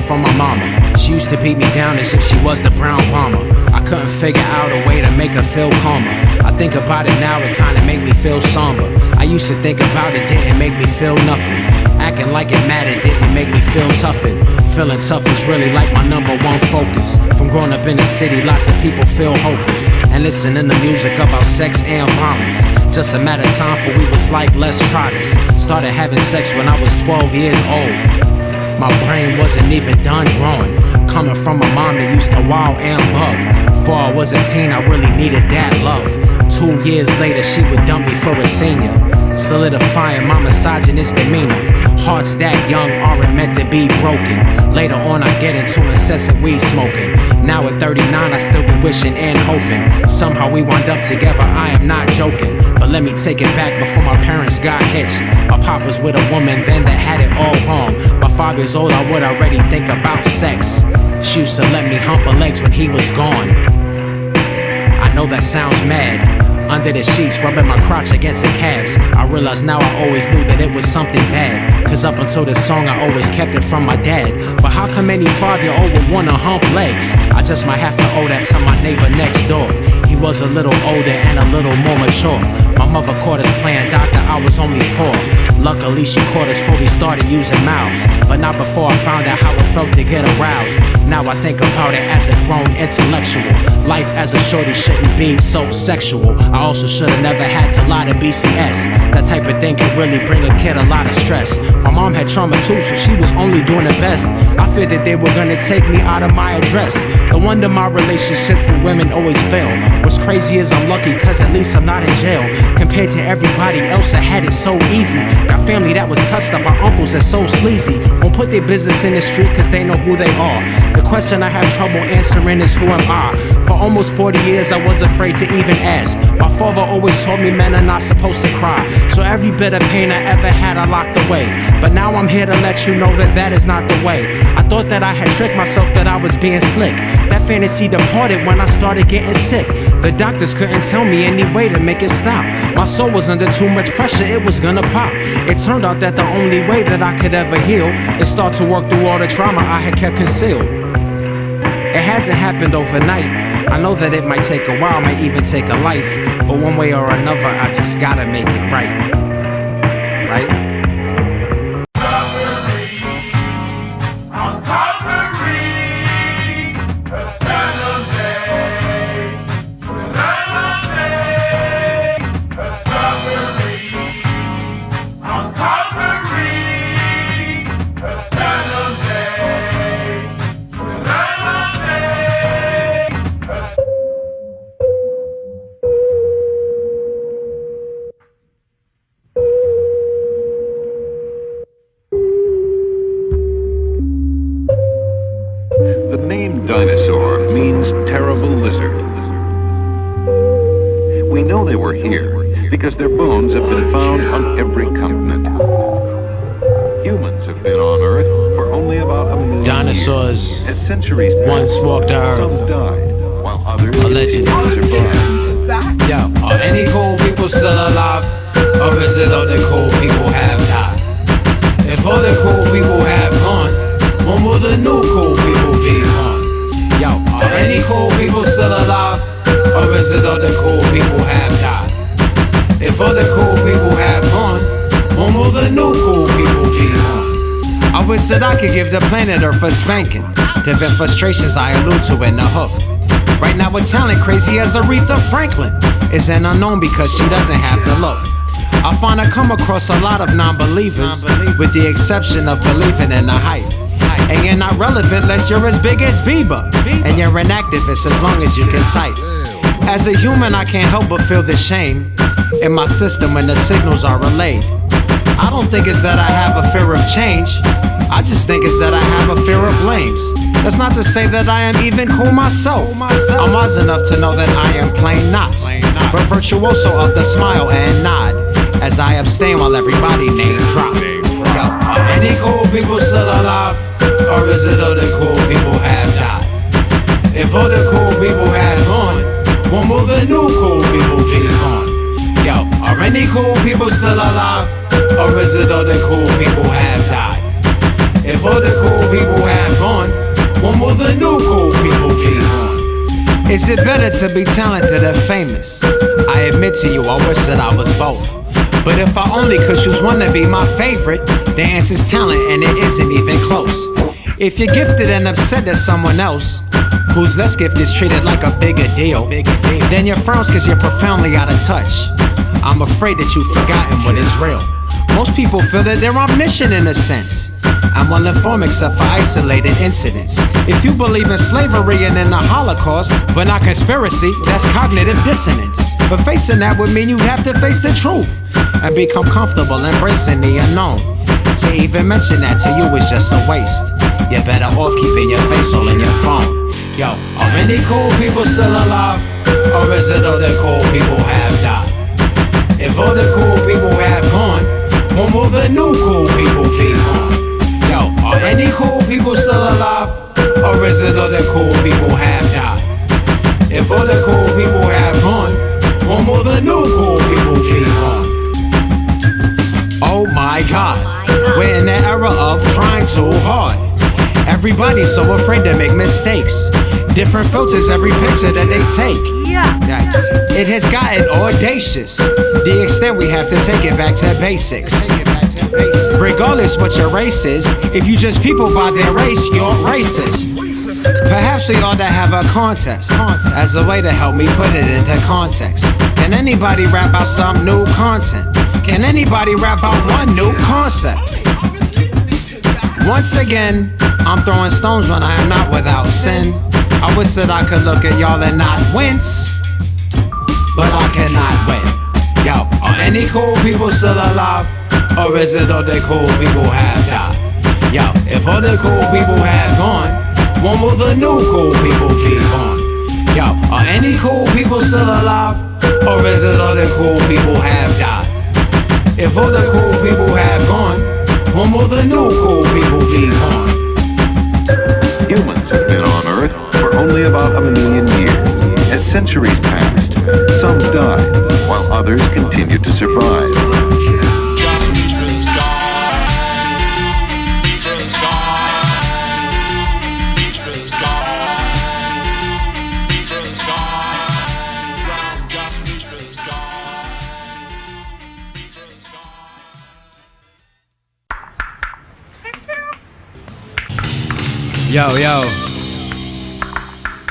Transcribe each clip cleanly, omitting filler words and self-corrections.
from my mama. She used to beat me down as if she was the brown bomber. I couldn't figure out a way to make her feel calmer. I think about it now, it kinda make me feel somber. I used to think about it, didn't make me feel nothing. Acting like it mattered didn't make me feel toughened. Feeling tough is really like my #1 focus. From growing up in the city, lots of people feel hopeless and listening to music about sex and violence. Just a matter of time for we was like, let's try this. Started having sex when I was 12 years old. My brain wasn't even done growing. Coming from a mom that used to wild and bug. Before I was a teen, I really needed that love. 2 years later, she would dump me for a senior, solidifying my misogynist demeanor. Hearts that young aren't meant to be broken. Later on, I get into incessant weed smoking. Now at 39, I still be wishing and hoping somehow we wind up together. I am not joking, but let me take it back before my parents got hitched. My pop was with a woman then that had it all wrong. By 5 years old, I would already think about sex. She used to let me hump her legs when he was gone. I know that sounds mad. Under the sheets, rubbing my crotch against the calves. I realize now I always knew that it was something bad. Cause up until this song, I always kept it from my dad. But how come any 5-year-old would wanna hump legs? I just might have to owe that to my neighbor next door. He was a little older and a little more mature. My mother caught us playing doctor, I was only 4. Luckily she caught us before we started using mouths, but not before I found out how it felt to get aroused. Now I think about it as a grown intellectual. Life as a shorty shouldn't be so sexual. I also should've never had to lie to BCS. That type of thing can really bring a kid a lot of stress. My mom had trauma too, so she was only doing her best. I feared that they were gonna take me out of my address. No wonder my relationships with women always fail. What's crazy is I'm lucky cause at least I'm not in jail. Compared to everybody else that had it so easy. Got family that was touched up by uncles that's so sleazy. Won't put their business in the street cause they know who they are. The question I have trouble answering is who am I? For almost 40 years I was afraid to even ask. My father always told me men are not supposed to cry. So every bit of pain I ever had I locked away. But now I'm here to let you know that that is not the way. I thought that I had tricked myself that I was being slick. That fantasy departed when I started getting sick. The doctors couldn't tell me any way to make it stop. My soul was under too much pressure, it was gonna pop. It turned out that the only way that I could ever heal is start to work through all the trauma I had kept concealed. It hasn't happened overnight. I know that it might take a while, might even take a life. But one way or another, I just gotta make it right. Right? Because their bones have been found on every continent. Humans have been on Earth for only about a million Dinosaurs years. As centuries once walked the Earth. Some died, while others allegedly survived. Yo, are any cool people still alive? Or is it all the cool people have died? If all the cool people have gone, when will the new cool people be on? Yo, are any cool people still alive? Or is it all the cool people have died? If all the cool people have gone, when will the new cool people be on? I wish that I could give the planet Earth a spanking. To vent frustrations I allude to in the hook. Right now a talent crazy as Aretha Franklin is an unknown because she doesn't have the look. I find I come across a lot of non-believers, with the exception of believing in the hype. And you're not relevant unless you're as big as Bieber, and you're an activist as long as you can type. As a human I can't help but feel the shame in my system when the signals are relayed. I don't think it's that I have a fear of change, I just think it's that I have a fear of flames. That's not to say that I am even cool myself. I'm wise enough to know that I am plain not, but virtuoso of the smile and nod, as I abstain while everybody name drop. Yo, are any cool people still alive? Or is it all the cool people have died? If all the cool people have gone, when will the new cool people be on? Yo, are any cool people still alive? Or is it all the cool people have died? If all the cool people have gone, when will the new cool people be on? Is it better to be talented or famous? I admit to you, I wish that I was both. But if I only could choose one to be my favorite, the answer's talent and it isn't even close. If you're gifted and upset at someone else who's less gifted is treated like a bigger deal, then you're frowns cause you're profoundly out of touch. I'm afraid that you've forgotten what is real. Most people feel that they're omniscient in a sense. I'm well informed except for isolated incidents. If you believe in slavery and in the Holocaust, but not conspiracy, that's cognitive dissonance. But facing that would mean you'd have to face the truth and become comfortable embracing the unknown. To even mention that to you is just a waste. You're better off keeping your face all in your phone. Yo, are any cool people still alive? Or is it all the cool people have died? If all the cool people have gone, when will the new cool people be on? Yo, are any cool people still alive? Or is it all the cool people have died? If all the cool people have gone, when will the new cool people be on? Oh my God, we're in the era of trying too hard. Everybody's so afraid to make mistakes. Different filters every picture that they take. It has gotten audacious, the extent we have to take it back to basics. Regardless what your race is, if you just people by their race, you're racist. Perhaps we ought to have a contest as a way to help me put it into context. Can anybody rap about some new content? Can anybody rap about one new concept? Once again, I'm throwing stones when I am not without sin. I wish that I could look at y'all and not wince, but I cannot win. Yo, are any cool people still alive? Or is it all the cool people have died? Yo, if all the cool people have gone, when will the new cool people be born? Yo, are any cool people still alive? Or is it all the cool people have died? If all the cool people have gone, when will the new cool people be born? Humans have been on Earth for only about 1 million years. As centuries passed, some died, while others continued to survive. Yo, yo.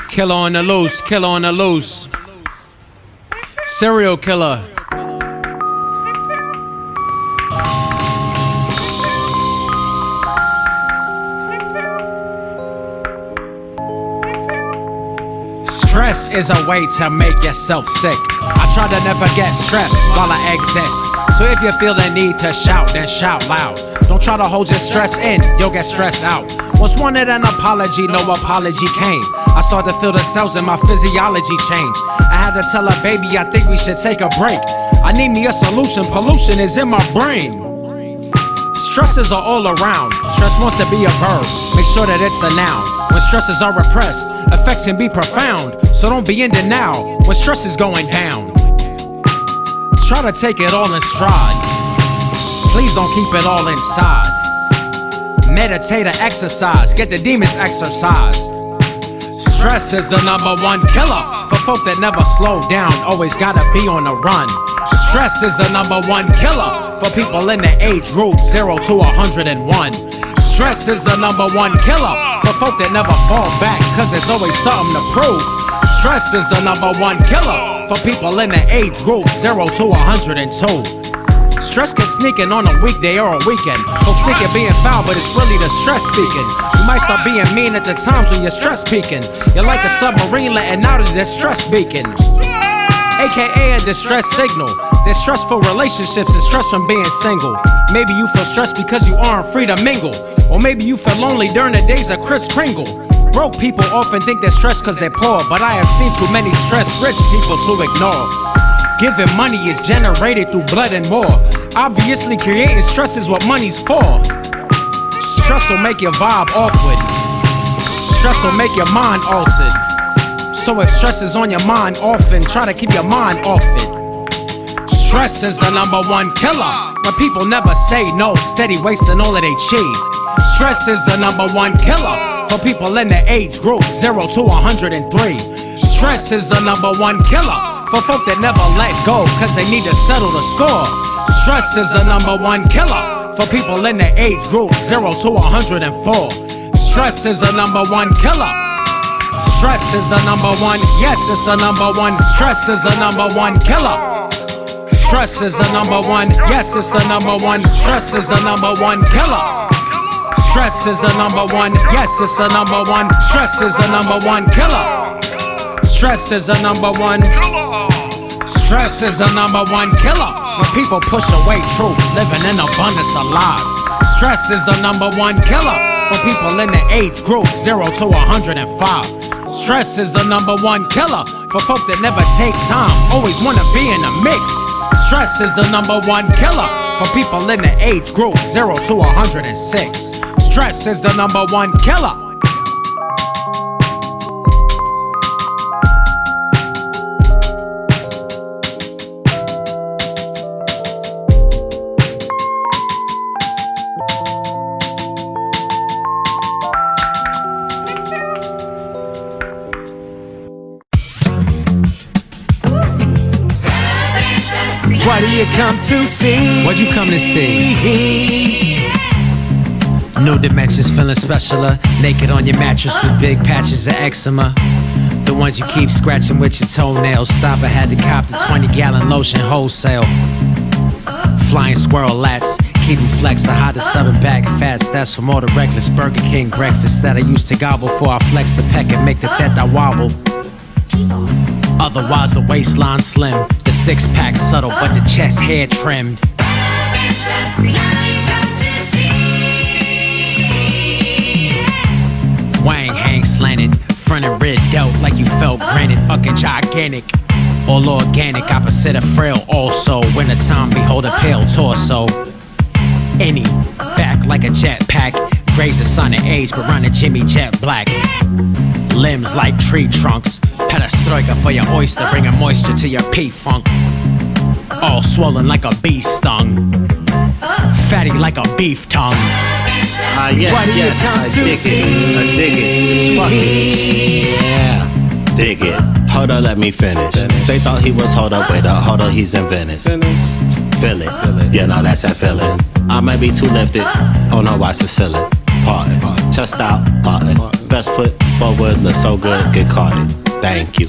Killer on the loose, killer on the loose. Serial killer. Stress is a way to make yourself sick. I try to never get stressed while I exist. So if you feel the need to shout, then shout loud. Don't try to hold your stress in, you'll get stressed out. Once wanted an apology, no apology came. I started to feel the cells in my physiology change. I had to tell her, baby, I think we should take a break. I need me a solution, pollution is in my brain. Stresses are all around. Stress wants to be a verb, make sure that it's a noun. When stresses are repressed, effects can be profound. So don't be in denial when stress is going down. Try to take it all in stride. Please don't keep it all inside. Meditate or exercise, get the demons exercised. Stress is the #1 killer for folk that never slow down, always gotta be on the run. Stress is the #1 killer for people in the age group 0 to 101. Stress is the #1 killer for folk that never fall back, cause there's always something to prove. Stress is the #1 killer for people in the age group 0 to 102. Stress can sneak in on a weekday or a weekend. Folks think you're being foul, but it's really the stress speaking. You might start being mean at the times when you're stress peaking. You're like a submarine letting out of the stress beacon, aka a distress signal. There's stressful relationships and stress from being single. Maybe you feel stressed because you aren't free to mingle. Or maybe you feel lonely during the days of Kris Kringle. Broke people often think they're stressed cause they're poor, but I have seen too many stressed rich people to ignore. Giving money is generated through blood and more. Obviously creating stress is what money's for. Stress will make your vibe awkward. Stress will make your mind altered. So if stress is on your mind often, try to keep your mind off it. Stress is the #1 killer. When people never say no, steady wasting all of they cheap. Stress is the #1 killer for people in the age group 0 to 103. Stress is the #1 killer for folk that never let go cause they need to settle the score. Stress is the #1 killer for people in the age group 0 to 104. Stress is the #1 killer. Stress is the #1, yes, it's the #1. Stress is the #1 killer. Stress is the #1, yes, it's the #1. Stress is the #1 killer. Stress is the #1, yes, it's the #1. Stress is the #1 killer. Stress is the #1. Stress is the #1 killer. When people push away truth, living in abundance of lies. Stress is the #1 killer for people in the age group 0 to 105. Stress is the #1 killer for folk that never take time, always wanna be in the mix. Stress is the #1 killer for people in the age group 0 to 106. Stress is the #1 killer. What do you come to see? What you come to see? New dimensions feeling specialer. Naked on your mattress with big patches of eczema. The ones you keep scratching with your toenails. Stop, I had to cop the 20-gallon lotion wholesale. Flying squirrel lats, keep them flexed to hide the stubborn back fats. That's from all the reckless Burger King breakfast that I used to gobble before I flex the peck and make the theta wobble. Otherwise the waistline slim, the six-pack subtle but the chest hair trimmed. Wang hang slanted, front and red dealt like you felt granted, fucking gigantic. All organic, opposite of frail also. Wintertime, behold a pale torso. Any, back like a jetpack. Graze a sign of age, but run a Jimmy Jet Black. Limbs like tree trunks. Perestroika for your oyster, bringing moisture to your P-funk. All swollen like a bee stung. Fatty like a beef tongue. Yes, What do you come I to dig see? it. I dig it. It's fucking. Yeah. Dig it. Hold up, let me finish. They thought he was hold up, he's in Venice. Feel it. Yeah, no, that's that feeling. I might be too lifted. Oh no, watch the ceiling. Parting. Chest out, parting. Best foot forward, look so good, get caught it. Thank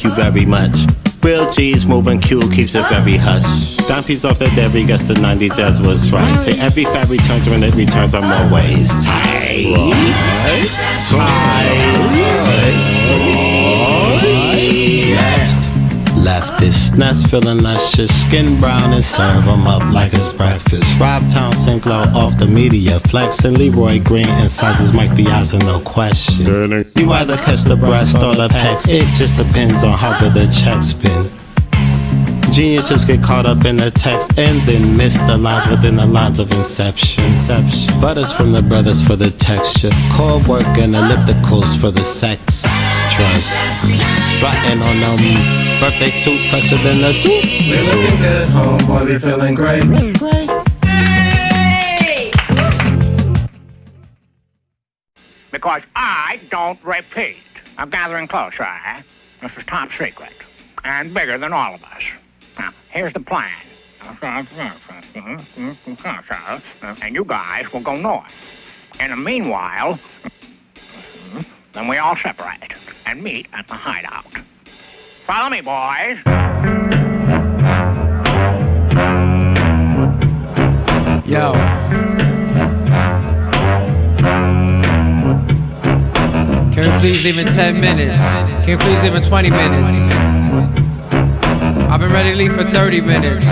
you very much. Real G's moving Q keeps it very hush. Dime piece off the debris gets the 90s as was right. Say every fat returns when it returns on more ways. Tight. Left this nuts feeling luscious, skin brown and serve 'em up like it's breakfast. Rob Townsend glow off the media flex, and Leroy Green and sizes Mike Piazza, no question. You either catch the breast or the pecs, it just depends on how good the check's been. Geniuses get caught up in the text and then miss the lines within the lines of inception. Butters from the brothers for the texture, core work and ellipticals for the sex. Trust. Strutting on them birthday suits fresher than the suit. We're looking good, homeboy, we feeling great. Because I don't repeat. I'm gathering closer, eh? This is top secret. And bigger than all of us. Now, here's the plan. And you guys will go north. In the meanwhile, then we all separate and meet at the hideout. Follow me, boys. Yo. Can we please leave in 10 minutes? Can we please leave in 20 minutes? I've been ready to leave for 30 minutes.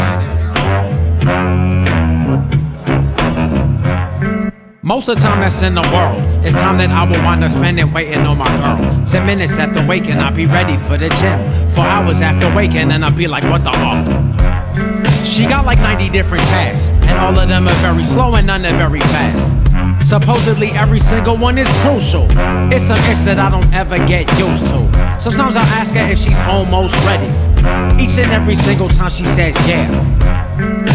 Most of the time that's in the world, it's time that I will wind up spending waiting on my girl. 10 minutes after waking, I'll be ready for the gym. 4 hours after waking, and I'll be like, what the fuck? She got like 90 different tasks, and all of them are very slow and none are very fast. Supposedly every single one is crucial. It's some itch that I don't ever get used to. Sometimes I ask her if she's almost ready. Each and every single time she says yeah.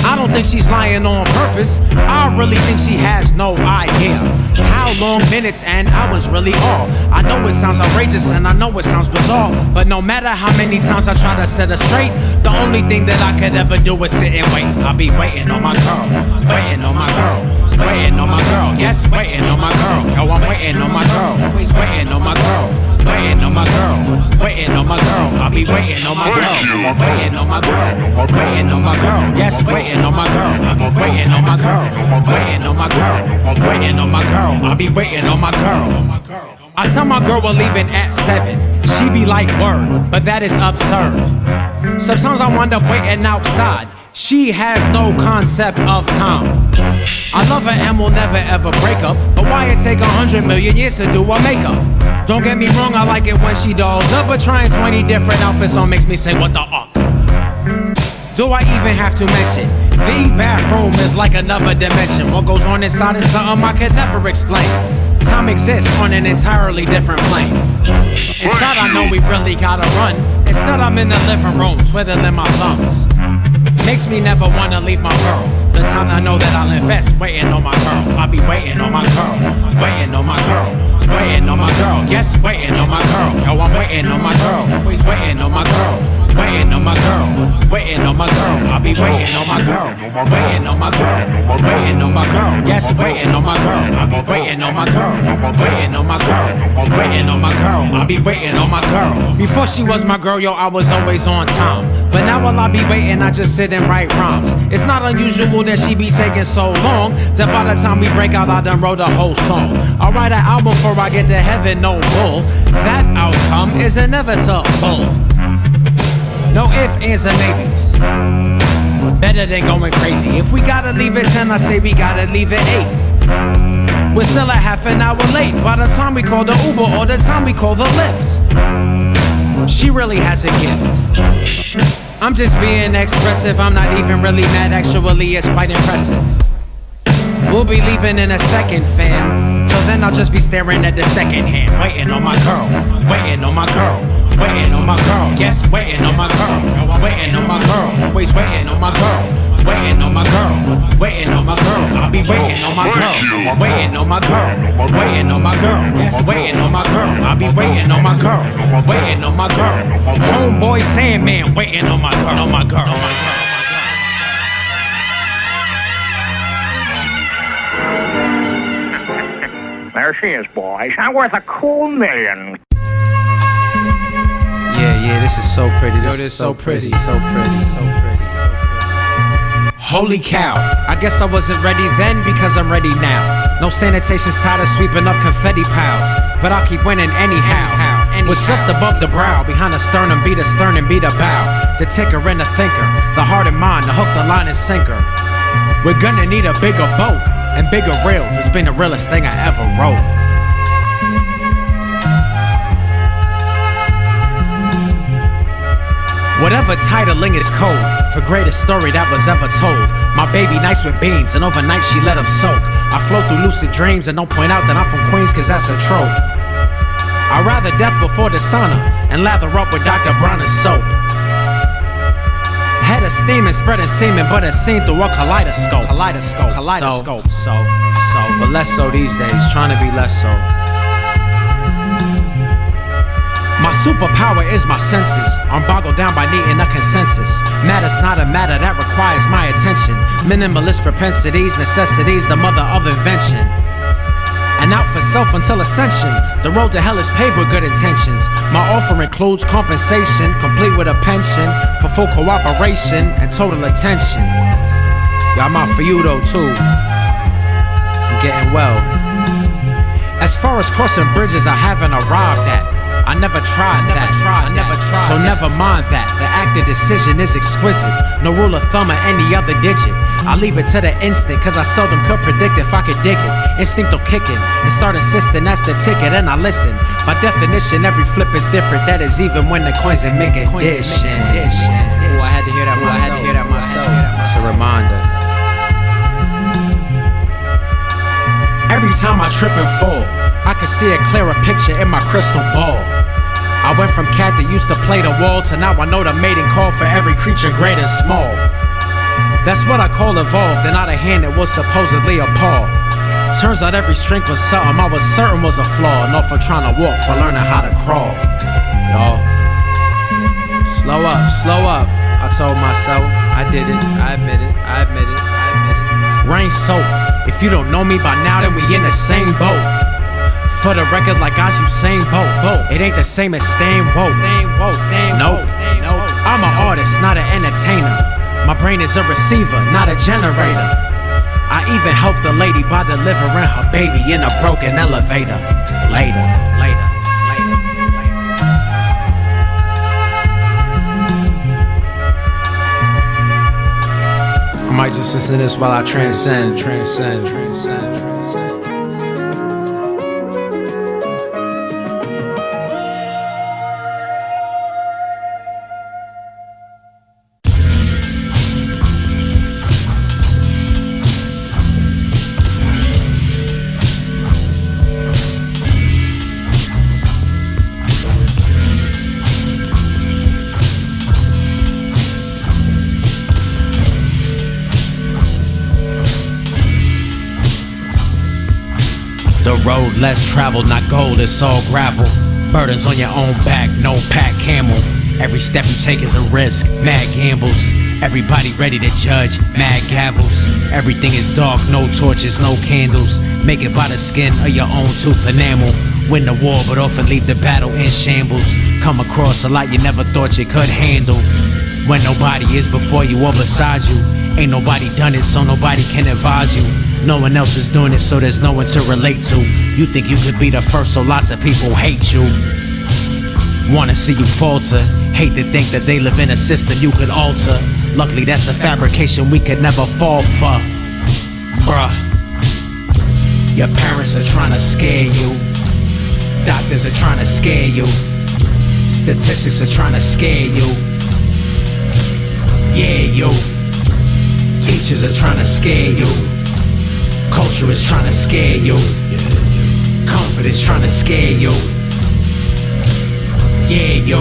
I don't think she's lying on purpose. I really think she has no idea how long minutes and hours really are. I know it sounds outrageous and I know it sounds bizarre, but no matter how many times I try to set her straight, the only thing that I could ever do is sit and wait. I'll be waiting on my girl, waiting on my girl, waiting on my girl. Yes, waiting on my girl. Yo, I'm waiting on my girl, always waiting on my girl, waiting on my girl, waiting on my girl. I'll be waiting on my girl, waiting on my girl, waiting on my girl. Yes, waiting on my girl, waiting on my girl, waiting on my girl, waiting on my girl. I'll be waiting on my girl. I tell my girl we're leaving at 7. She be like, word, but that is absurd. Sometimes I wind up waiting outside. She has no concept of time. I love her and we'll never ever break up, but why it take 100 million years to do her makeup? Don't get me wrong, I like it when she dolls up, but trying 20 different outfits on makes me say what the fuck. Do I even have to mention? The bathroom is like another dimension. What goes on inside is something I could never explain. Time exists on an entirely different plane. Inside I know we really gotta run. Instead I'm in the living room twiddling my thumbs. Makes me never wanna leave my girl. The time I know that I'll invest waiting on my girl. I'll be waiting on my girl, waiting on my girl, waiting on my girl. Yes, waiting on my girl. Yo, I'm waiting on my girl, always waiting on my girl, waiting on my girl, waiting on my girl. I'll be waiting on my girl, waiting on my girl, waiting on my girl. Yes, waiting on my girl, waiting on my girl, waiting on my girl, waiting on my girl. I'll be waiting on my girl. Before she was my girl, yo, I was always on time. But now while I be waiting, I just sit and write rhymes. It's not unusual that she be taking so long, that by the time we break out, I done wrote a whole song. I'll write an album before I get to heaven, no bull. That outcome is inevitable. No ifs, ands, or maybes. Better than going crazy. If we gotta leave at 10, I say we gotta leave at 8. We're still a half an hour late by the time we call the Uber or the time we call the Lyft. She really has a gift. I'm just being expressive, I'm not even really mad, actually it's quite impressive. We'll be leaving in a second, fam. Till then I'll just be staring at the second hand. Waiting on my girl, waiting on my girl, waiting on my girl. Yes, waiting on my girl, waiting on my girl. Always waiting on my girl, waiting on my girl, waiting on my girl. I'll be waiting on my girl, waiting on my girl, waiting on my girl. Yes, waiting on my girl. I'll be waiting on my girl, waiting on my girl. Homeboy Sandman, waiting on my girl, on my girl, on my girl. There she is, boys. I'm worth a cool million. Yeah, this is so pretty. This is so pretty, so pretty, so pretty, so pretty. Holy cow, I guess I wasn't ready then because I'm ready now. No sanitation's tired of sweeping up confetti piles, but I'll keep winning anyhow. What's just above the brow, behind the sternum, be the stern and be the bow. The ticker and the thinker, the heart and mind, the hook, the line and sinker. We're gonna need a bigger boat and bigger reel. It's been the realest thing I ever wrote. Whatever titling is code for greatest story that was ever told. My baby nice with beans and overnight she let them soak. I float through lucid dreams and don't point out that I'm from Queens cause that's a trope. I'd rather death before the sauna and lather up with Dr. Bronner's soap. Head of steam and spreading semen, but it's seen through a kaleidoscope. But less so these days, trying to be less so. My superpower is my senses. I'm boggled down by needing a consensus. Matter's not a matter that requires my attention. Minimalist propensities, necessities, the mother of invention. And out for self until ascension. The road to hell is paved with good intentions. My offer includes compensation, complete with a pension, for full cooperation and total attention. Yeah, I'm out for you though too. I'm getting well. As far as crossing bridges I haven't arrived at. I never tried that. So never mind that. The act of decision is exquisite. No rule of thumb or any other digit. I leave it to the instinct, cause I seldom could predict if I could dig it. Instinctual kicking and start insisting that's the ticket and I listen. By definition, every flip is different. That is even when the coins in make addition. Ooh, I had to hear that myself. It's a reminder. Every time I trip and fall, I can see a clearer picture in my crystal ball. I went from cat that used to play the wall to now I know the mating call for every creature great and small. That's what I call evolved, and not a hand that was supposedly a paw. Turns out every strength was something I was certain was a flaw. And off for trying to walk, for learning how to crawl. Y'all, slow up. I told myself, I did it, I admit it. Rain soaked. If you don't know me by now, then we in the same boat. For the record, like I you same boat. It ain't the same as staying woke. No, I'm an artist, not an entertainer. My brain is a receiver, not a generator. I even helped a lady by delivering her baby in a broken elevator. Later. I might just listen to this while I transcend. The road less traveled, not gold, it's all gravel. Burdens on your own back, no pack camel. Every step you take is a risk, mad gambles. Everybody ready to judge, mad gavels. Everything is dark, no torches, no candles. Make it by the skin of your own tooth enamel. Win the war, but often leave the battle in shambles. Come across a lot you never thought you could handle. When nobody is before you or beside you. Ain't nobody done it, so nobody can advise you. No one else is doing it, so there's no one to relate to. You think you could be the first, so lots of people hate you. Wanna see you falter. Hate to think that they live in a system you could alter. Luckily that's a fabrication we could never fall for. Bruh, your parents are trying to scare you. Doctors are trying to scare you. Statistics are trying to scare you. Yeah, yo. Teachers are trying to scare you. Culture is trying to scare you. Comfort is trying to scare you. Yeah, yo.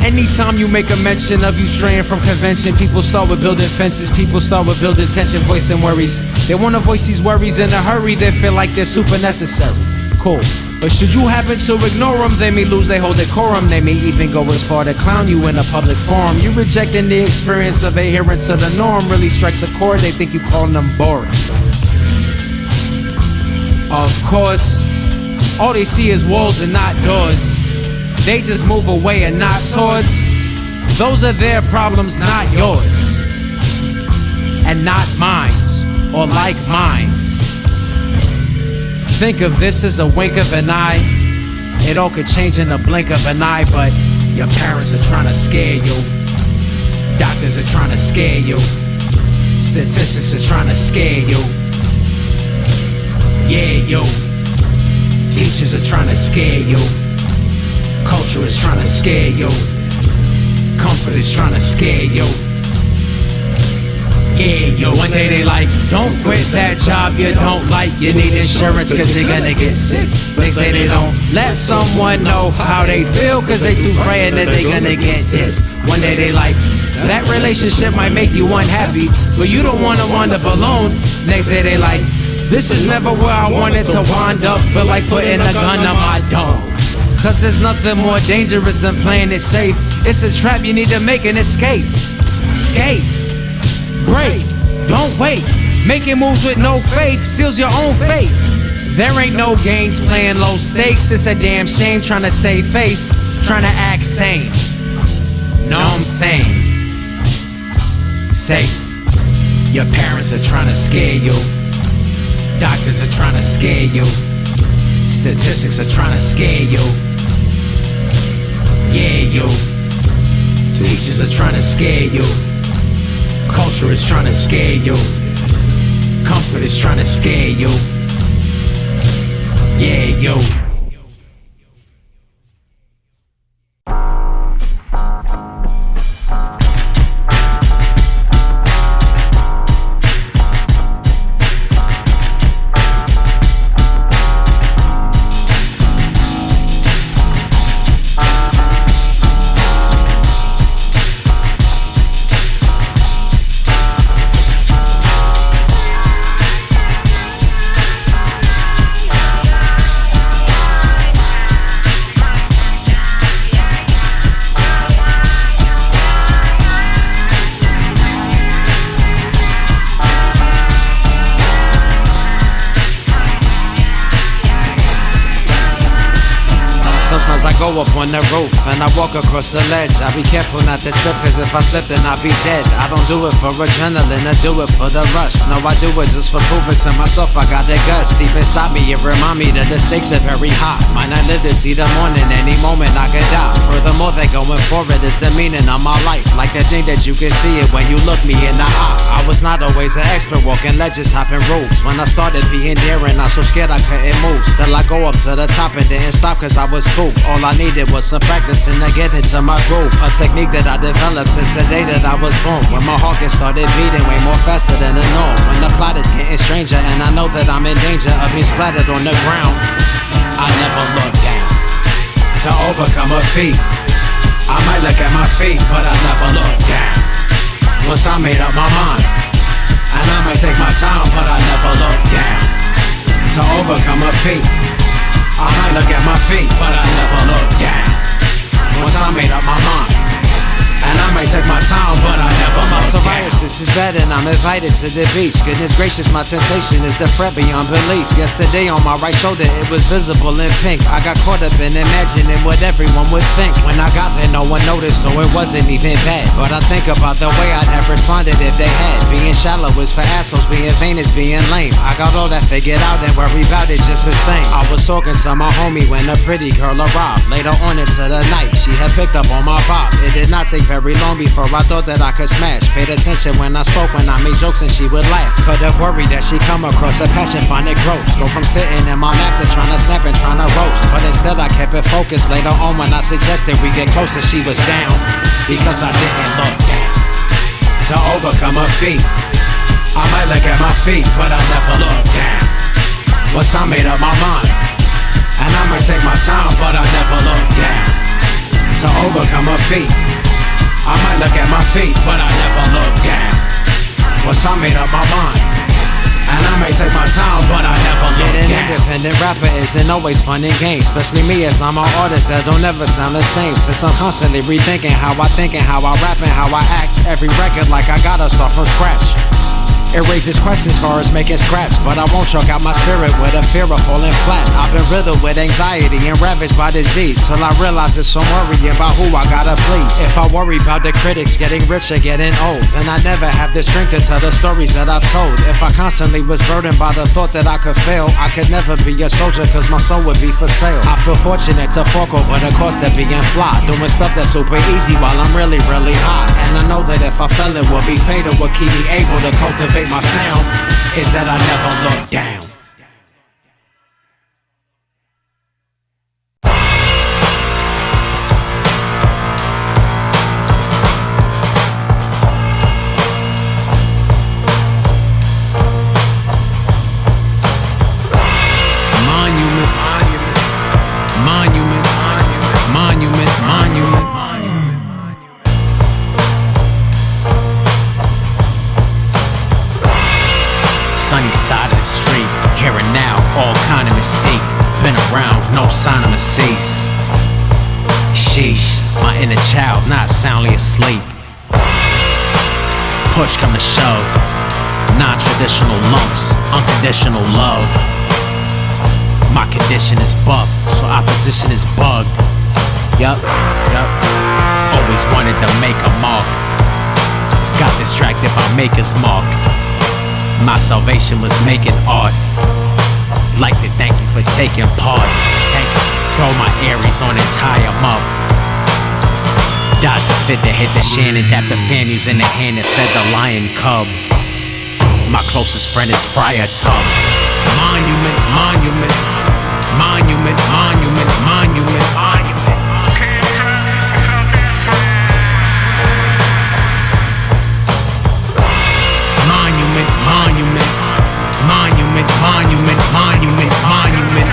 Anytime you make a mention of you straying from convention, people start with building fences, people start with building tension, voicing worries. They wanna voice these worries in a hurry, they feel like they're super necessary. Cool. But should you happen to ignore them, they may lose their whole decorum. They may even go as far to clown you in a public forum. You rejecting the experience of adherence to the norm really strikes a chord, they think you calling them boring. Of course, all they see is walls and not doors. They just move away and not towards. Those are their problems, not yours. And not mine's, or like mine's. Think of this as a wink of an eye. It all could change in a blink of an eye, but your parents are trying to scare you. Doctors are trying to scare you. Statistics are trying to scare you. Yeah, yo. Teachers are trying to scare you. Culture is trying to scare you. Comfort is trying to scare you. Yeah, yo. One day they like, don't quit that job you don't like. You need insurance cause you're gonna get sick. Next day they don't let someone know how they feel cause they too afraid that they gonna get this. One day they like, that relationship might make you unhappy, but you don't wanna wind up alone. Next day they like, this is never where I wanted to wind up. Feel like putting a gun on my dome. Cause there's nothing more dangerous than playing it safe. It's a trap, you need to make an escape. Escape. Break. Don't wait. Making moves with no faith seals your own fate. There ain't no games playing low stakes. It's a damn shame trying to save face. Trying to act sane. No, I'm sane. Safe. Your parents are trying to scare you. Doctors are trying to scare you. Statistics are trying to scare you. Yeah, yo. Teachers are trying to scare you. Culture is trying to scare you. Comfort is trying to scare you. Yeah, yo. go up on the roof and I walk across the ledge. I be careful not to trip, cause if I slip then I'll be dead. I don't do it for adrenaline, I do it for the rush. No, I do it just for proving to myself I got the guts. Deep inside me, it remind me that the stakes are very high. Might not live to see the morning, any moment I could die. Furthermore, they going for it is the meaning of my life. Like the thing that you can see it when you look me in the eye. I was not always an expert walking ledges, hopping roofs. When I started being daring, I so scared I couldn't move. Still I go up to the top and didn't stop cause I was spooked. All I needed was some practicing to get into my groove. A technique that I developed since the day that I was born. When my heart gets started beating way more faster than the norm. When the plot is getting stranger and I know that I'm in danger of being splattered on the ground, I never look down to overcome a feat. I might look at my feet, but I never look down. Once I made up my mind, and I might take my time, but I never look down to overcome a feat. I might look at my feet, but I never look down. Once I made up my mind, and I might take my time, but I never look down. My psoriasis is bad and I'm invited to the beach. Goodness gracious, my temptation is the fret beyond belief. Yesterday on my right shoulder it was visible in pink. I got caught up in imagining what everyone would think. When I got there no one noticed, so it wasn't even bad. But I think about the way I'd have responded if they had. Being shallow is for assholes, being vain is being lame. I got all that figured out and worry about it just the same. I was talking to my homie when a pretty girl arrived. Later on into the night, she had picked up on my vibe. It did not take very long before I thought that I could smash. Paid attention when I spoke, when I made jokes and she would laugh. Could have worried that she come across a patch and find it gross. Go from sitting in my lap to trying to snap and trying to roast. But instead I kept it focused. Later on when I suggested we get closer, she was down. Because I didn't look down to overcome a feat. I might look at my feet, but I never look down. Once I made up my mind, and I might take my time, but I never look down to overcome a feat. I might look at my feet, but I never look down. Once I made up my mind, and I may take my time, but I never look down. An independent rapper isn't always fun and games. Especially me as I'm an artist that don't ever sound the same. Since I'm constantly rethinking how I think and how I rap and how I act. Every record like I gotta start from scratch. It raises questions far as making scratch, but I won't choke out my spirit with a fear of falling flat. I've been riddled with anxiety and ravaged by disease, till I realize it's some worry about who I gotta please. If I worry about the critics getting rich or getting old, then I never have the strength to tell the stories that I've told. If I constantly was burdened by the thought that I could fail, I could never be a soldier cause my soul would be for sale. I feel fortunate to fork over the cost of being fly, doing stuff that's super easy while I'm really, really high. And I know that if I fell it would be fatal, would keep me able to cultivate my sound, is that I never look down. Monument, monument, monument, monument, monument. Sunny side of the street, here and now, all kind of mistake. Been around, no sign of a cease. Sheesh, my inner child not soundly asleep. Push come to shove, non-traditional lumps, unconditional love. My condition is buff, so opposition is bugged. Yup. Always wanted to make a mark. Got distracted by Maker's Mark. My salvation was making art. Like to thank you for taking part. Thank you. Throw my Aries on and tie 'em up. Dodge the fit that hit the Shannon. Dap the fan using the hand that fed the lion cub. My closest friend is Friar Tuck. Monument, monument, monument, monument, monument, monument. Monument, monument, monument, monument, monument, monument.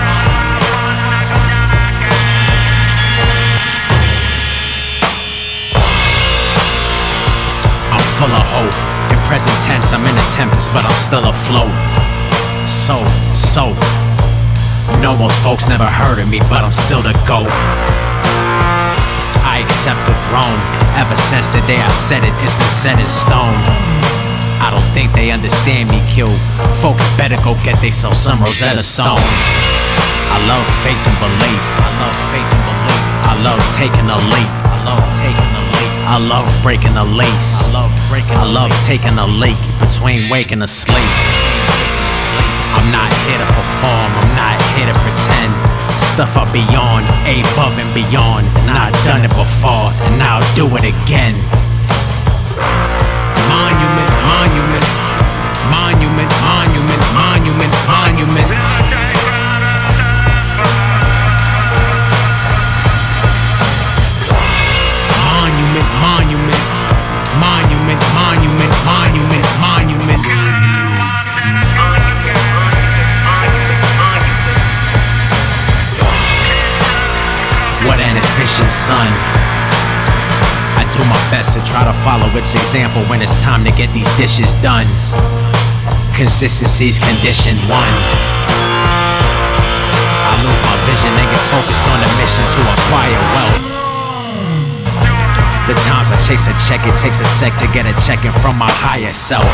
I'm full of hope. In present tense, I'm in a tempest, but I'm still afloat. So, know most folks never heard of me, but I'm still the GOAT. I accept the throne. Ever since the day I said it, it's been set in stone. I don't think they understand me, Q. Folk better go get theyself some Rosetta Stone. I love faith and belief. I love taking a leap. I love taking a leap. I love breaking the lace. I love taking a leap between waking and sleep. I'm not here to perform, I'm not here to pretend. Stuff I be on, above and beyond. And I've done it before, and I'll do it again. Monument, monument, monument, monument, monument, monument. Monument, monument, monument, monument, monument, monument. What an efficient son. I do my best to try to follow its example when it's time to get these dishes done. Consistency's condition one. I lose my vision and get focused on the mission to acquire wealth. The times I chase a check, it takes a sec to get a check-in from my higher self.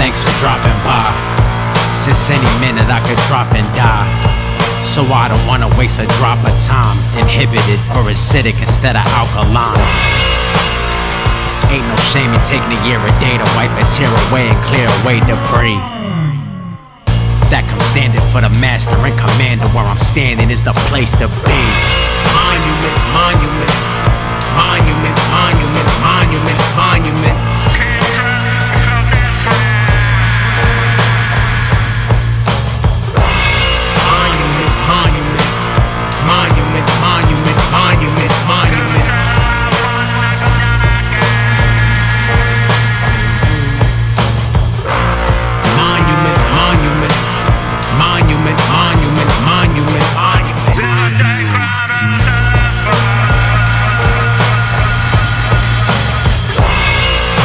Thanks for dropping by. Since any minute I could drop and die. So I don't wanna waste a drop of time. Inhibited or acidic instead of alkaline. Ain't no shame in taking a year a day to wipe a tear away and clear away debris. That comes standing for the master and commander. Where I'm standing is the place to be. Monument, monument, monument, monument, monument, monument. Monument, monument, monument, monument. Monument, monument, monument, monument, monument,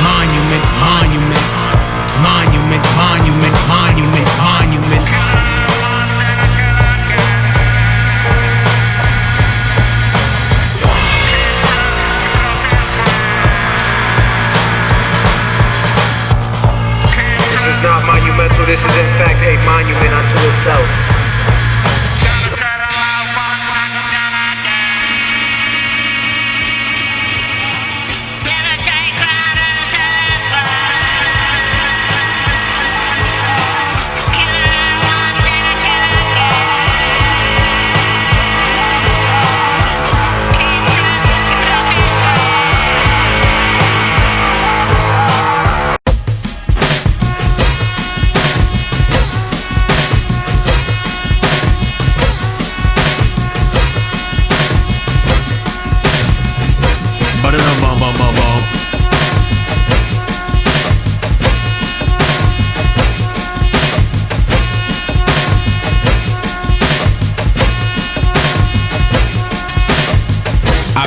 monument, monument, monument, monument, monument, monument. Not monumental, this is in fact a monument unto itself.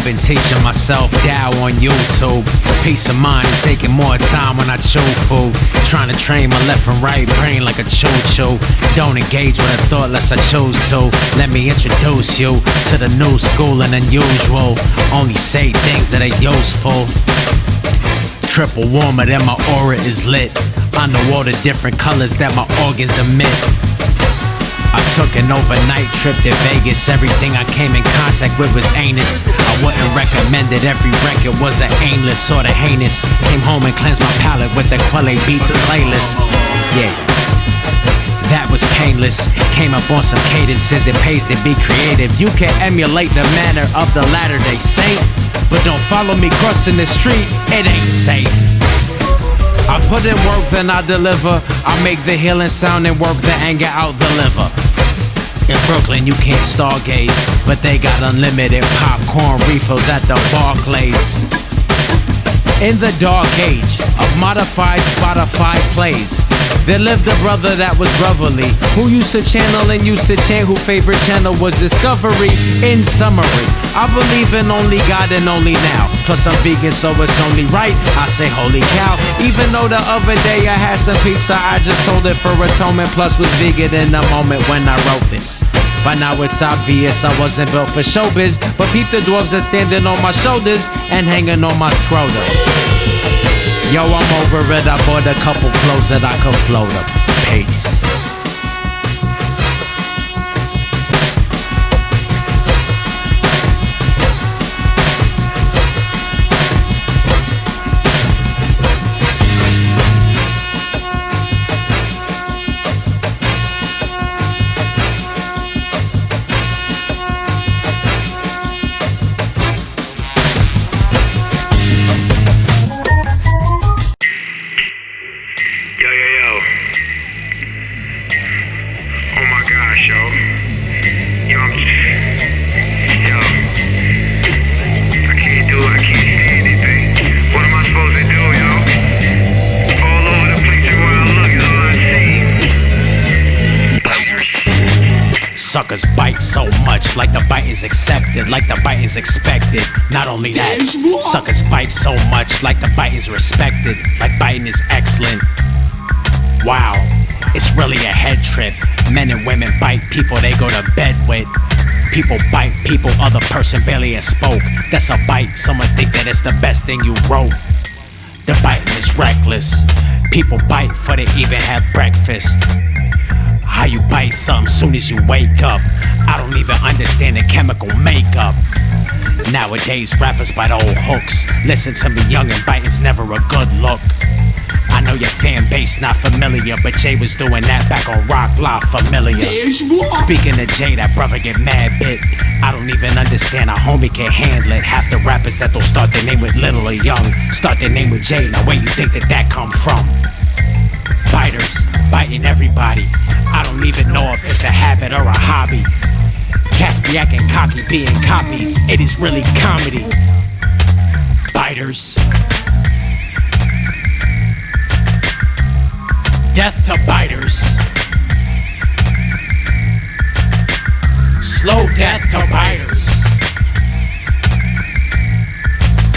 Been teaching myself Tao on YouTube for peace of mind and taking more time when I chew food. Trying to train my left and right brain like a choo-choo. Don't engage with a thought unless I choose to. Let me introduce you to the new school and unusual. Only say things that are useful. Triple warmer than my aura is lit. I know all the different colors that my organs emit. I took an overnight trip to Vegas. Everything I came in contact with was anus. I wouldn't recommend it. Every record was an aimless, sorta heinous. Came home and cleansed my palate with the Quelle Beats playlist. Yeah, that was painless. Came up on some cadences. It pays to be creative. You can emulate the manner of the Latter-day Saint, but don't follow me crossing the street. It ain't safe. I put in work, then I deliver. I make the healing sound and work the anger out the liver. In Brooklyn, you can't stargaze, but they got unlimited popcorn refills at the Barclays. In the dark age of modified Spotify plays, there lived a brother that was brotherly, who used to channel and used to chant, whose favorite channel was Discovery. In summary, I believe in only God and only now. Plus I'm vegan, so it's only right I say holy cow. Even though the other day I had some pizza, I just told it for atonement, plus was vegan in the moment when I wrote this. By now it's obvious I wasn't built for showbiz, but peep the dwarves are standing on my shoulders and hanging on my scrotum. Yo, I'm over it, I bought a couple flows that I could float up. Peace. Suckers bite so much, like the biting's accepted, like the biting's expected. Not only that, suckers bite so much, like the biting's respected, like biting is excellent. Wow, it's really a head trip. Men and women bite people they go to bed with. People bite people, other person barely has spoke. That's a bite, someone think that it's the best thing you wrote. The biting is reckless. People bite before they even have breakfast. How you bite something soon as you wake up. I don't even understand the chemical makeup. Nowadays rappers bite old hooks. Listen to me, young and biting's never a good look. I know your fan base not familiar, but Jay was doing that back on Rock Live familiar. Speaking of Jay, that brother get mad bit. I don't even understand how homie can handle it. Half the rappers that don't start their name with little or young start their name with Jay. Now where you think that come from? Biters, biting everybody. I don't even know if it's a habit or a hobby. Cats be acting cocky, being copies. It is really comedy. Biters. Death to biters. Slow death to biters.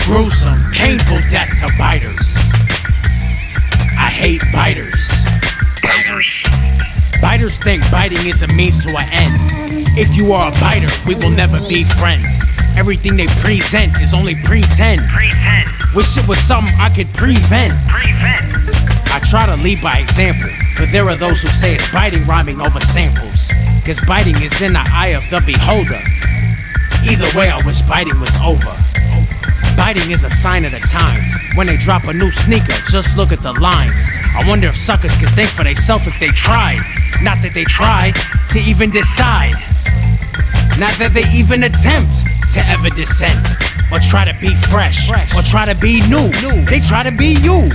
Gruesome, painful death to biters. I hate biters. Biters think biting is a means to an end. If you are a biter, we will never be friends. Everything they present is only pretend. Wish it was something I could prevent. I try to lead by example, but there are those who say it's biting rhyming over samples. Cause biting is in the eye of the beholder. Either way, I wish biting was over. Biting is a sign of the times. When they drop a new sneaker, just look at the lines. I wonder if suckers could think for theyself if they tried. Not that they try to even decide. Not that they even attempt to ever dissent. Or try to be fresh, or try to be new. They try to be you.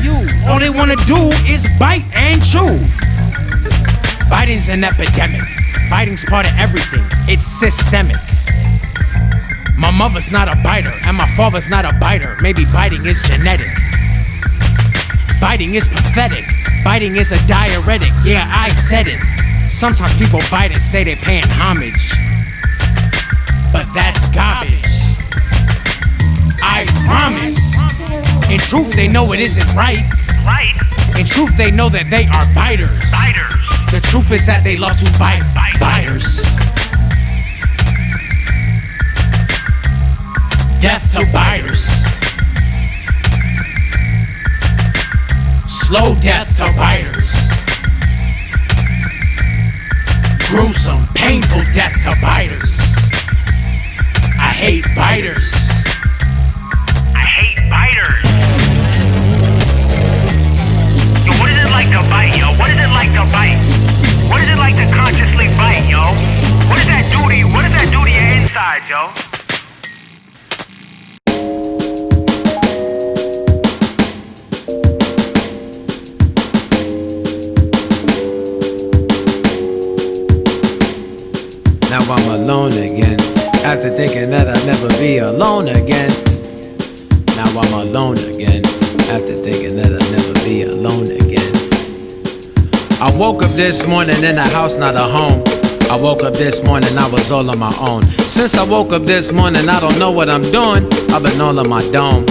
All they wanna do is bite and chew. Biting's an epidemic. Biting's part of everything. It's systemic. My mother's not a biter, and my father's not a biter. Maybe biting is genetic. Biting is pathetic. Biting is a diuretic. Yeah, I said it. Sometimes people bite and say they're paying homage, but that's garbage. I promise. In truth, they know it isn't right. In truth, they know that they are biters. The truth is that they love to bite biters. Death to biters. Slow death to biters. Gruesome, painful death to biters. I hate biters. Yo, what is it like to bite, yo? What is it like to bite? What is it like to consciously bite, yo? What does that do to you? What does that do to your insides, yo? Now I'm alone again, after thinking that I'd never be alone again. Now I'm alone again, after thinking that I'd never be alone again. I woke up this morning in a house, not a home. I woke up this morning, I was all on my own. Since I woke up this morning, I don't know what I'm doing. I've been all on my dome.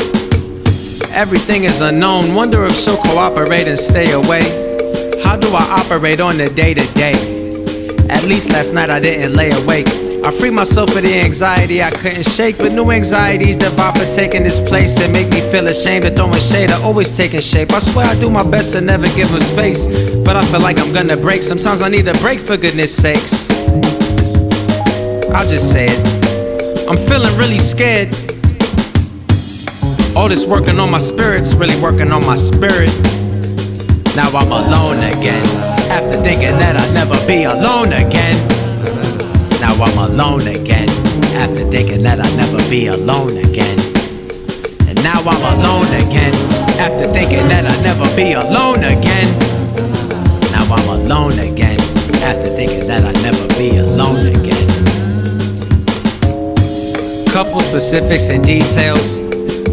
Everything is unknown, wonder if she'll cooperate and stay away. How do I operate on the day-to-day? At least last night I didn't lay awake. I freed myself of the anxiety I couldn't shake, but new anxieties that vie for taking this place and make me feel ashamed of throwing shade or always taking shape. I swear I do my best to never give them space, but I feel like I'm gonna break. Sometimes I need a break, for goodness sakes. I'll just say it, I'm feeling really scared. All this working on my spirit's really working on my spirit. Now I'm alone again, after thinking that I'd never be alone again. Now I'm alone again, after thinking that I'd never be alone again. And now I'm alone again, after thinking that I'd never be alone again. Now I'm alone again, after thinking that I'd never be alone again. Couple specifics and details.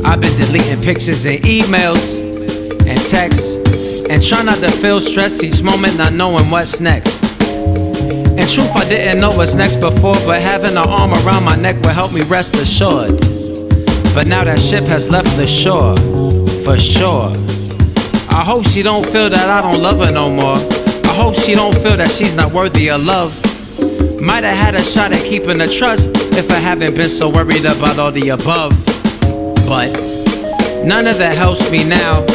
I've been deleting pictures and emails and texts, and try not to feel stress each moment, not knowing what's next. In truth, I didn't know what's next before, but having an arm around my neck will help me rest assured. But now that ship has left the shore, for sure. I hope she don't feel that I don't love her no more. I hope she don't feel that she's not worthy of love. Might have had a shot at keeping the trust if I haven't been so worried about all the above. But none of that helps me now.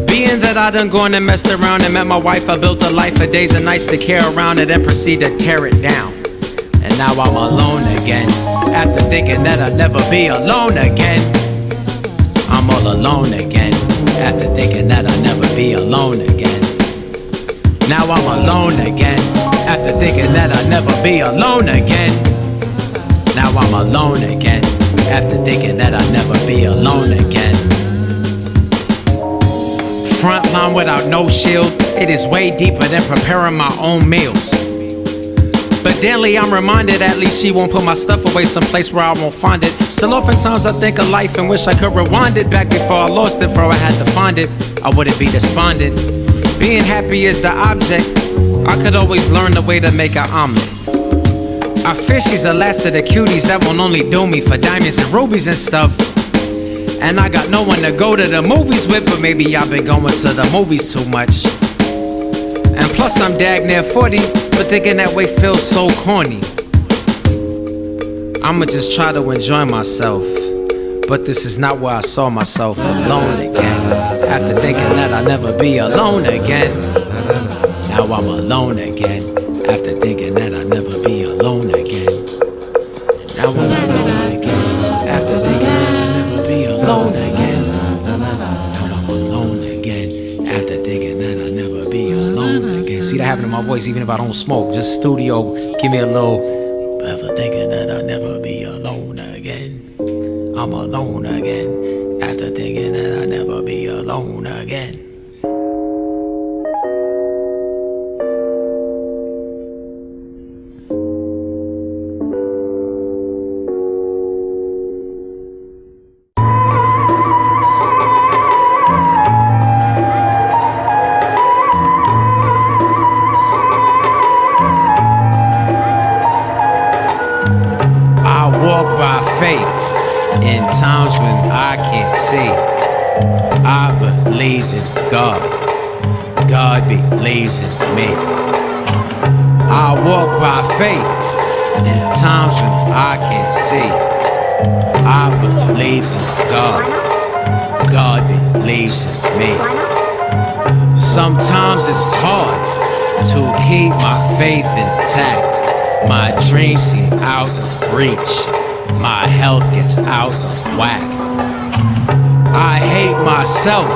Being that I done gone and messed around and met my wife, I built a life of days and nights to care around it and proceed to tear it down. And now I'm alone again, after thinking that I'd never be alone again. I'm all alone again, after thinking that I'd never be alone again. Now I'm alone again, after thinking that I'd never be alone again. Now I'm alone again, after thinking that I'd never be alone again. Front line without no shield, it is way deeper than preparing my own meals. But daily I'm reminded at least she won't put my stuff away someplace where I won't find it. Still oftentimes I think of life and wish I could rewind it back before I lost it, before I had to find it. I wouldn't be despondent. Being happy is the object. I could always learn the way to make an omelet. I fear she's the last of the cuties that won't only do me for diamonds and rubies and stuff. And I got no one to go to the movies with, but maybe I've been going to the movies too much. And plus I'm dag near 40, but thinking that way feels so corny. I'ma just try to enjoy myself, but this is not where I saw myself alone again. After thinking that I'll never be alone again. Now I'm alone again, after thinking that I'll never be alone again. Now I'm alone again, after thinking that I'll never be alone again. Now I'm alone again, after thinking that I'll never be alone again. See that happen in my voice even if I don't smoke. Just studio, give me a little. After thinking that I'll never be alone again. I'm alone again, after thinking that I'll never be alone again. In times when I can't see, I believe in God. God believes in me. I walk by faith. In times when I can't see, I believe in God. God believes in me. Sometimes it's hard to keep my faith intact. My dreams seem out of reach. My health gets out of whack. I hate myself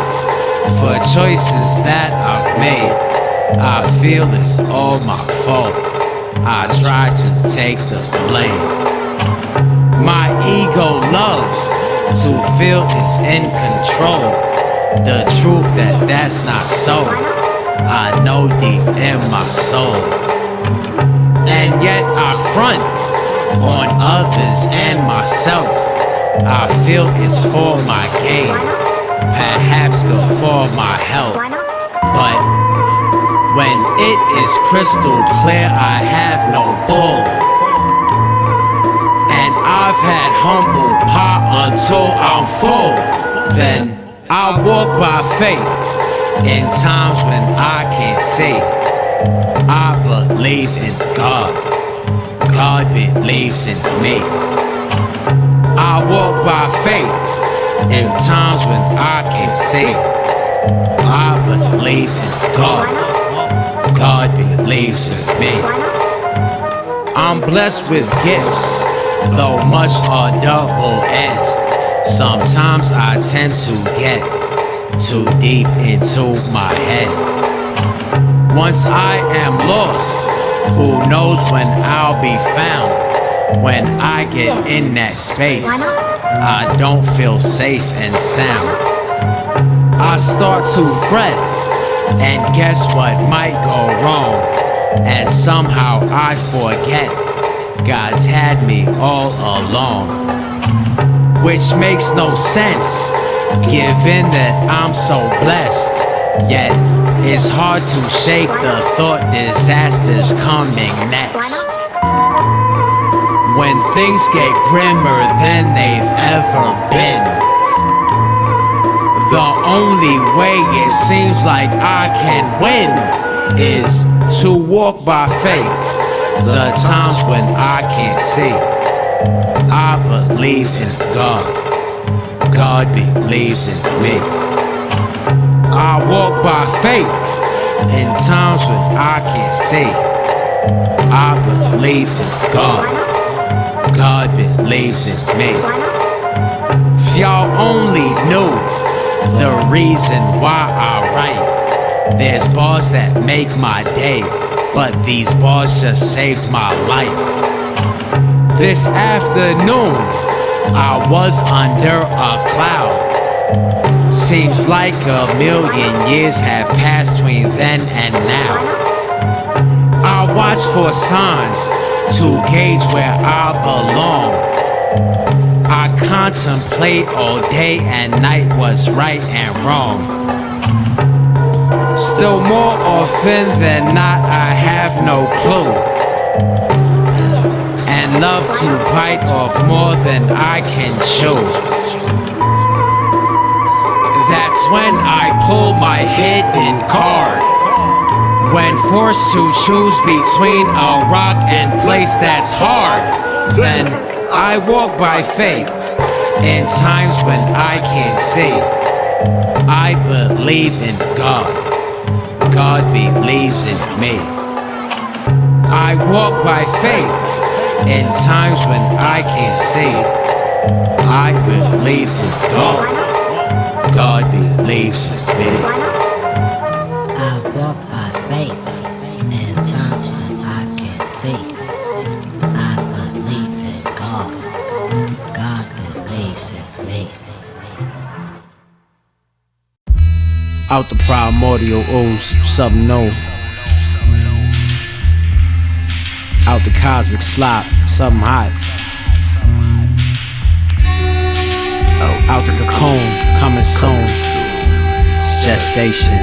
for choices that I've made. I feel it's all my fault. I try to take the blame. My ego loves to feel it's in control. The truth that's not so, I know deep in my soul. And yet I front on others and myself. I feel it's for my gain, perhaps good for my health. But when it is crystal clear I have no bull, and I've had humble pie until I'm full, then I walk by faith in times when I can't see. I believe in God. God believes in me. I walk by faith in times when I can't see. I believe in God. God believes in me. I'm blessed with gifts, though much are double-edged. Sometimes I tend to get too deep into my head. Once I am lost, who knows when I'll be found? When I get in that space, I don't feel safe and sound. I start to fret, and guess what might go wrong? And somehow I forget God's had me all along. Which makes no sense, given that I'm so blessed. Yet It's hard to shake the thought disaster's coming next. When things get grimmer than they've ever been, the only way it seems like I can win is to walk by faith. The times when I can't see, I believe in God. God believes in me. I walk by faith in times when I can't see. I believe in God. God believes in me. If y'all only knew the reason why I write. There's bars that make my day, but these bars just saved my life. This afternoon, I was under a cloud. Seems like a million years have passed between then and now. I watch for signs to gauge where I belong. I contemplate all day and night what's right and wrong. Still more often than not I have no clue, and love to bite off more than I can chew. That's when I pull my hidden card, when forced to choose between a rock and place that's hard. Then I walk by faith in times when I can't see. I believe in God. God believes in me. I walk by faith in times when I can't see. I believe in God. God believes in me. I walk by faith in times when I can't see. I believe in God. God believes in me. Out the primordial ooze, something new. Out the cosmic slop, something hot. Out the cocoon, coming soon. It's gestation.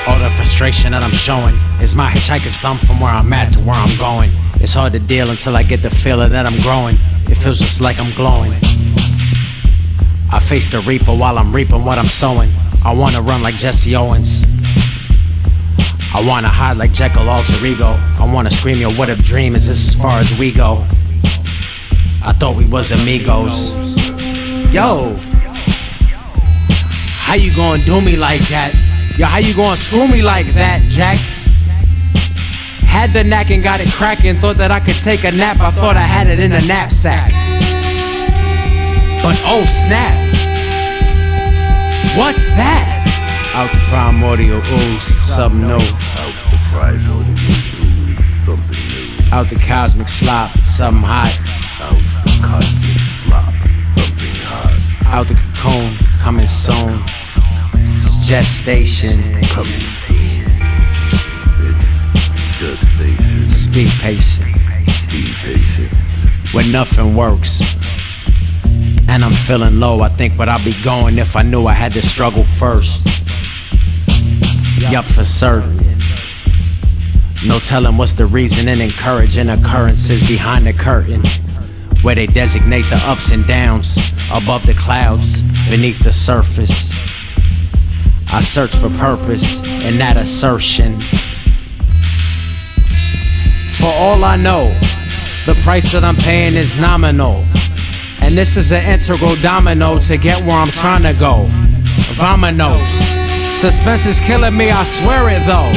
All the frustration that I'm showing is my hitchhiker's thumb from where I'm at to where I'm going. It's hard to deal until I get the feeling that I'm growing. It feels just like I'm glowing. I face the reaper while I'm reaping what I'm sowing. I wanna run like Jesse Owens. I wanna hide like Jekyll alter ego. I wanna scream, yo, what a dream, is this as far as we go? I thought we was amigos. Yo, how you gonna do me like that? Yo, how you gonna screw me like that, Jack? Had the knack and got it cracking. Thought that I could take a nap. I thought I had it in a knapsack. But oh snap, what's that? Out the primordial ooze, something new. Out the cosmic slop, something hot. Out the cocoon, coming soon. It's gestation. Just be patient. When nothing works and I'm feeling low, I think what I'd be going if I knew I had to struggle first. Yup, for certain. No telling what's the reason and encouraging occurrences behind the curtain, where they designate the ups and downs above the clouds, beneath the surface. I search for purpose in that assertion. For all I know, the price that I'm paying is nominal, and this is an integral domino to get where I'm trying to go. Vamonos. Suspense is killing me, I swear it though.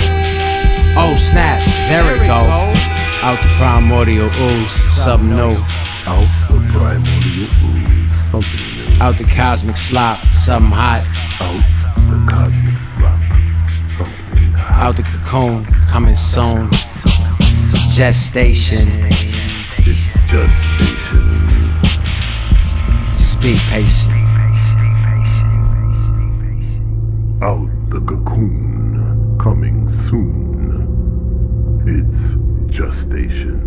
Oh snap, there it go. Out the primordial ooze, something new. Out the primordial ooze, something new. Out the cosmic slop, something hot. Out the cosmic slop, something hot. Out the cocoon, coming soon. It's gestation. It's gestation. Just be patient. Out the cocoon, coming soon. It's gestation.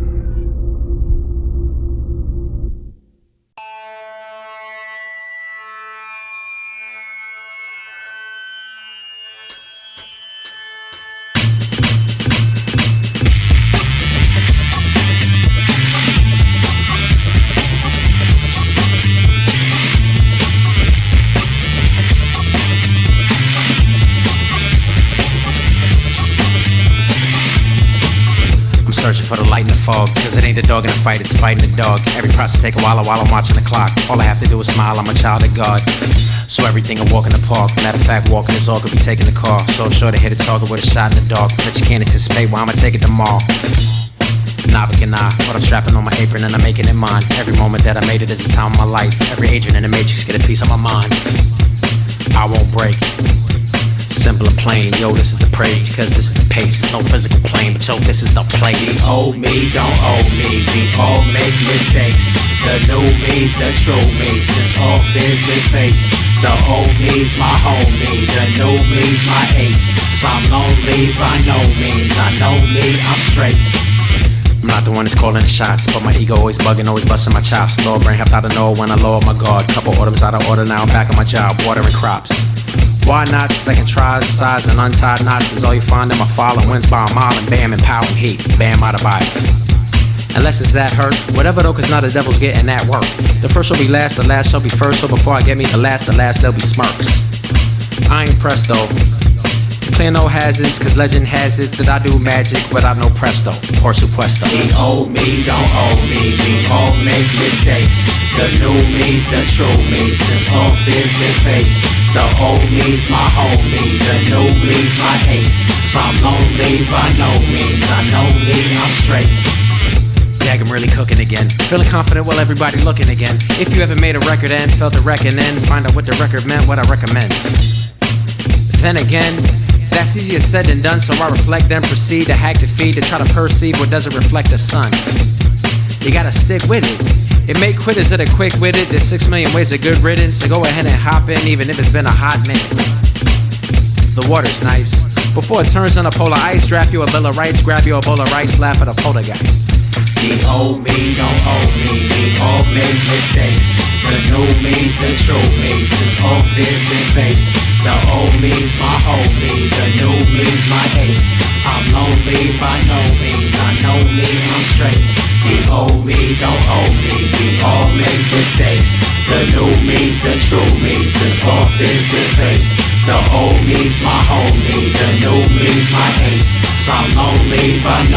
searching for the light in the fog, cause it ain't the dog in the fight, it's fighting the dog. Every process take a while I'm watching the clock. All I have to do is smile, I'm a child of God. So everything I walk in the park. Matter of fact, walking is all could be taking the car. So sure to hit a target with a shot in the dark, but you can't anticipate where I'ma take it tomorrow. Navigating what I'm strapping on my apron and I'm making it mine. Every moment that I made it is a time of my life. Every agent in the matrix get a piece of my mind. I won't break. Simple and plain, yo, this is the praise, because this is the pace. It's no physical plane, but yo, this is the place. The old me don't owe me, we all make mistakes. The new me's the true me, since all fears been faced. The old me's my homie, the new me's my ace. So I'm lonely by no means, I know me, I'm straight. I'm not the one that's calling the shots, but my ego always bugging, always busting my chops. Lower brain helped out of nowhere when I lowered my guard. Couple orders out of order, now I'm back on my job, watering crops. Why not? Second tries, size and untied knots is all you find in my file. And wins by a mile and bam, and power and heat. Bam, out of body. Unless it's that hurt, whatever though, cause now the devil's getting that work. The first shall be last, the last shall be first. So before I get me the last there'll be smirks. I ain't pressed though. Clear no hazards, cause legend has it that I do magic without no presto or supuesto. The old me don't owe me, we all make mistakes. The new me's the true me, since all fears been faced. The old me's my homie, the new me's my ace. So I'm lonely by no means, I know me, I'm straight. Dag, I'm really cooking again. Feeling confident while everybody looking again. If you ever made a record and felt the record and find out what the record meant, what I recommend. Then again, that's easier said than done, so I reflect then proceed to hack the feed to try to perceive what doesn't reflect the sun. You gotta stick with it. It may quitters that are quick with it. There's 6 million ways of good riddance, so go ahead and hop in even if it's been a hot minute. The water's nice. Before it turns into polar ice, draft you a bill of rights, grab you a bowl of rice, laugh at a poltergeist. The old me don't owe me, we all make mistakes. The new me's the true me, since all fears been faced. The old me's my homie, the new me's my ace. I'm lonely by no means, I know me, I'm straight. The old me don't owe me, we all make mistakes. The new me's the true me, since all fears been faced. The old me's my homie, the new me's my ace. So I'm lonely by no